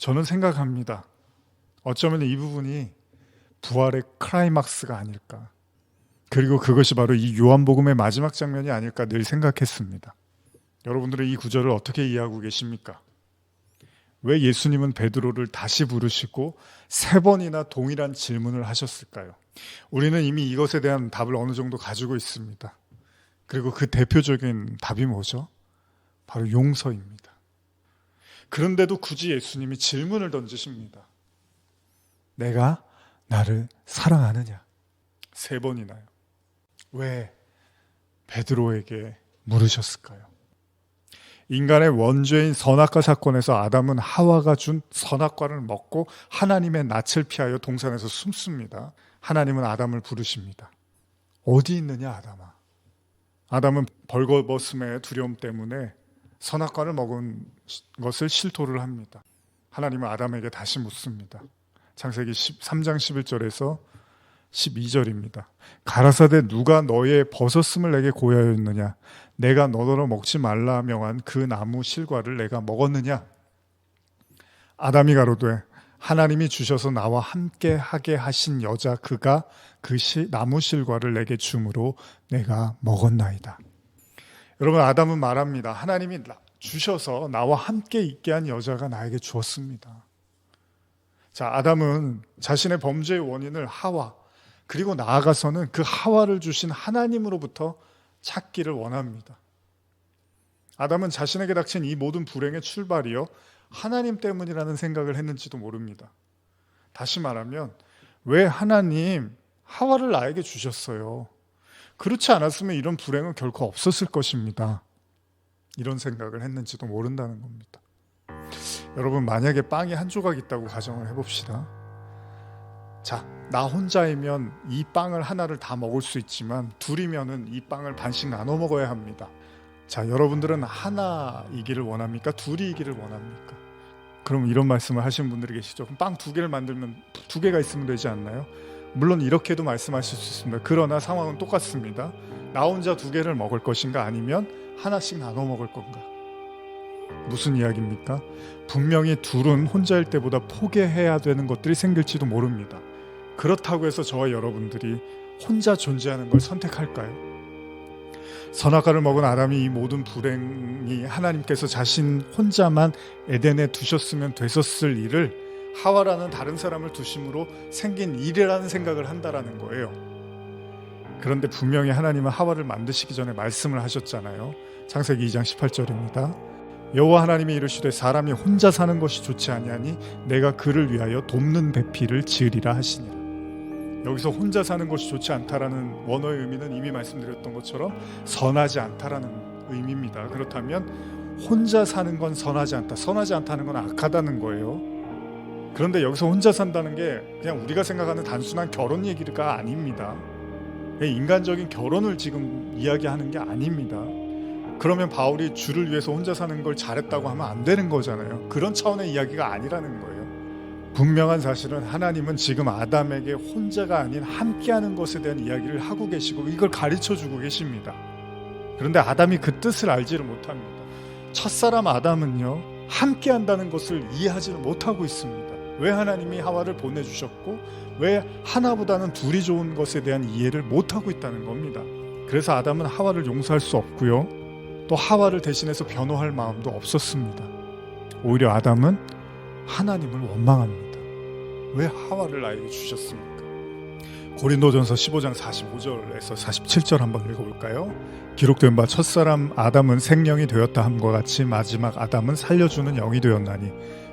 저는 생각합니다. 어쩌면 이 부분이 부활의 클라이막스가 아닐까. 그리고 그것이 바로 이 요한복음의 마지막 장면이 아닐까 늘 생각했습니다. 여러분들은 이 구절을 어떻게 이해하고 계십니까? 왜 예수님은 베드로를 다시 부르시고 3번이나 동일한 질문을 하셨을까요? 우리는 이미 이것에 대한 답을 어느 정도 가지고 있습니다. 그리고 그 대표적인 답이 뭐죠? 바로 용서입니다. 그런데도 굳이 예수님이 질문을 던지십니다. 내가 나를 사랑하느냐? 3번이나요. 왜 베드로에게 물으셨을까요? 인간의 원죄인 선악과 사건에서 아담은 하와가 준 선악과를 먹고 하나님의 낯을 피하여 동산에서 숨습니다. 하나님은 아담을 부르십니다. 어디 있느냐 아담아? 아담은 벌거벗음의 두려움 때문에 선악과를 먹은 것을 실토를 합니다. 하나님은 아담에게 다시 묻습니다. 창세기 3장 11절에서 12절입니다. 가라사대 누가 너의 벗었음을 내게 고하였느냐? 내가 너더러 먹지 말라 명한 그 나무 실과를 내가 먹었느냐? 아담이 가로되 하나님이 주셔서 나와 함께 하게 하신 여자 그가 그 나무 실과를 내게 줌으로 내가 먹었나이다. 여러분, 아담은 말합니다. 하나님이 주셔서 나와 함께 있게 한 여자가 나에게 주었습니다. 자, 아담은 자신의 범죄의 원인을 하와, 그리고 나아가서는 그 하와를 주신 하나님으로부터 찾기를 원합니다. 아담은 자신에게 닥친 이 모든 불행의 출발이요 하나님 때문이라는 생각을 했는지도 모릅니다. 다시 말하면 왜 하나님 하와를 나에게 주셨어요? 그렇지 않았으면 이런 불행은 결코 없었을 것입니다. 이런 생각을 했는지도 모른다는 겁니다. 여러분, 만약에 빵이 한 조각 있다고 가정을 해봅시다. 자, 나 혼자이면 이 빵을 하나를 다 먹을 수 있지만 둘이면은 이 빵을 반씩 나눠 먹어야 합니다. 자, 여러분들은 하나이기를 원합니까? 둘이이기를 원합니까? 그럼 이런 말씀을 하시는 분들이 계시죠. 그럼 빵 2개를 만들면 2개가 있으면 되지 않나요? 물론 이렇게도 말씀하실 수 있습니다. 그러나 상황은 똑같습니다. 나 혼자 2개를 먹을 것인가 아니면 하나씩 나눠 먹을 건가? 무슨 이야기입니까? 분명히 둘은 혼자일 때보다 포기해야 되는 것들이 생길지도 모릅니다. 그렇다고 해서 저와 여러분들이 혼자 존재하는 걸 선택할까요? 선악과를 먹은 아담이 이 모든 불행이 하나님께서 자신 혼자만 에덴에 두셨으면 됐었을 일을 하와라는 다른 사람을 두심으로 생긴 일이라는 생각을 한다라는 거예요. 그런데 분명히 하나님은 하와를 만드시기 전에 말씀을 하셨잖아요. 창세기 2장 18절입니다. 여호와 하나님이 이르시되 사람이 혼자 사는 것이 좋지 아니하니 내가 그를 위하여 돕는 배필을 지으리라 하시니라. 여기서 혼자 사는 것이 좋지 않다라는 원어의 의미는 이미 말씀드렸던 것처럼 선하지 않다라는 의미입니다. 그렇다면 혼자 사는 건 선하지 않다. 선하지 않다는 건 악하다는 거예요. 그런데 여기서 혼자 산다는 게 그냥 우리가 생각하는 단순한 결혼 얘기가 아닙니다. 인간적인 결혼을 지금 이야기하는 게 아닙니다. 그러면 바울이 주를 위해서 혼자 사는 걸 잘했다고 하면 안 되는 거잖아요. 그런 차원의 이야기가 아니라는 거예요. 분명한 사실은 하나님은 지금 아담에게 혼자가 아닌 함께하는 것에 대한 이야기를 하고 계시고 이걸 가르쳐주고 계십니다. 그런데 아담이 그 뜻을 알지를 못합니다. 첫사람 아담은요 함께한다는 것을 이해하지를 못하고 있습니다. 왜 하나님이 하와를 보내주셨고 왜 하나보다는 둘이 좋은 것에 대한 이해를 못하고 있다는 겁니다. 그래서 아담은 하와를 용서할 수 없고요 또 하와를 대신해서 변호할 마음도 없었습니다. 오히려 아담은 하나님을 원망합니다. 왜 하와를 나에게 주셨습니까? 고린도전서 15장 45절에서 47절 한번 읽어볼까요? 기록된 바 첫사람 아담은 생령이 되었다 함과 같이 마지막 아담은 살려주는 영이 되었나니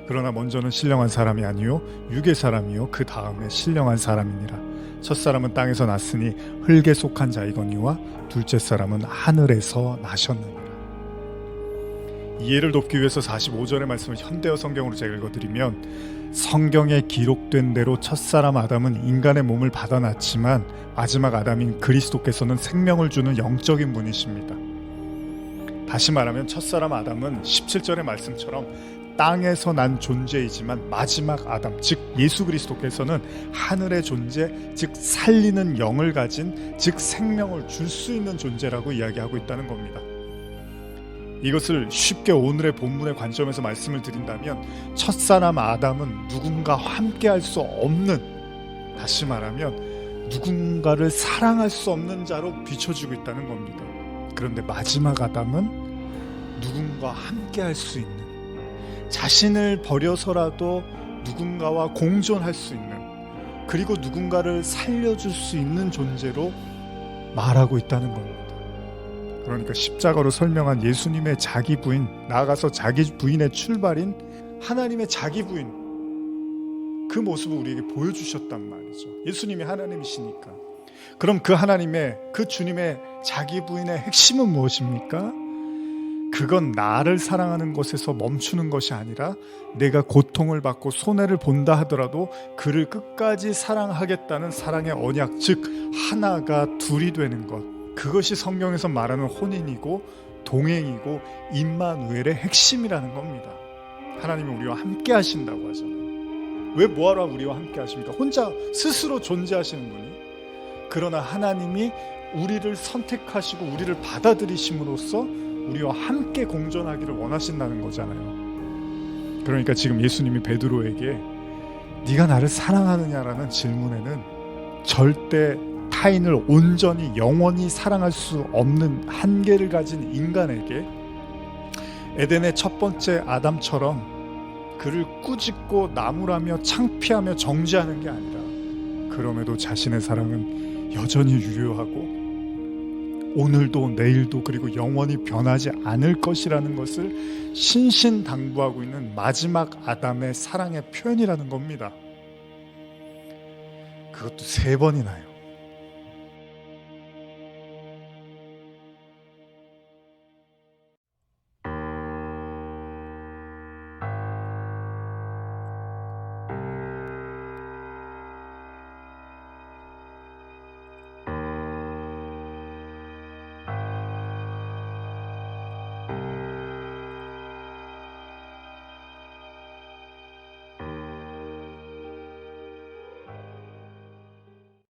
그러나 먼저는 신령한 사람이 아니요 육의 사람이요 그 다음에 신령한 사람이니라. 첫사람은 땅에서 났으니 흙에 속한 자이거니와 둘째 사람은 하늘에서 나셨느니라. 이해를 돕기 위해서 45절의 말씀을 현대어 성경으로 제가 읽어드리면 성경에 기록된 대로 첫사람 아담은 인간의 몸을 받아놨지만 마지막 아담인 그리스도께서는 생명을 주는 영적인 분이십니다. 다시 말하면 첫사람 아담은 17절의 말씀처럼 땅에서 난 존재이지만 마지막 아담 즉 예수 그리스도께서는 하늘의 존재 즉 살리는 영을 가진 즉 생명을 줄 수 있는 존재라고 이야기하고 있다는 겁니다. 이것을 쉽게 오늘의 본문의 관점에서 말씀을 드린다면 첫사람 아담은 누군가와 함께할 수 없는, 다시 말하면 누군가를 사랑할 수 없는 자로 비춰지고 있다는 겁니다. 그런데 마지막 아담은 누군가와 함께할 수 있는, 자신을 버려서라도 누군가와 공존할 수 있는, 그리고 누군가를 살려줄 수 있는 존재로 말하고 있다는 겁니다. 그러니까 십자가로 설명한 예수님의 자기 부인, 나아가서 자기 부인의 출발인 하나님의 자기 부인, 그 모습을 우리에게 보여주셨단 말이죠. 예수님이 하나님이시니까. 그럼 그 하나님의, 그 주님의 자기 부인의 핵심은 무엇입니까? 그건 나를 사랑하는 것에서 멈추는 것이 아니라 내가 고통을 받고 손해를 본다 하더라도 그를 끝까지 사랑하겠다는 사랑의 언약, 즉 하나가 둘이 되는 것, 그것이 성경에서 말하는 혼인이고 동행이고 임마누엘의 핵심이라는 겁니다. 하나님이 우리와 함께 하신다고 하잖아요. 왜 뭐하러 우리와 함께 하십니까? 혼자 스스로 존재하시는 분이. 그러나 하나님이 우리를 선택하시고 우리를 받아들이심으로써 우리와 함께 공존하기를 원하신다는 거잖아요. 그러니까 지금 예수님이 베드로에게 네가 나를 사랑하느냐라는 질문에는 절대 타인을 온전히 영원히 사랑할 수 없는 한계를 가진 인간에게 에덴의 첫 번째 아담처럼 그를 꾸짖고 나무라며 창피하며 정죄하는 게 아니라, 그럼에도 자신의 사랑은 여전히 유효하고 오늘도 내일도 그리고 영원히 변하지 않을 것이라는 것을 신신당부하고 있는 마지막 아담의 사랑의 표현이라는 겁니다. 그것도 3번이나요.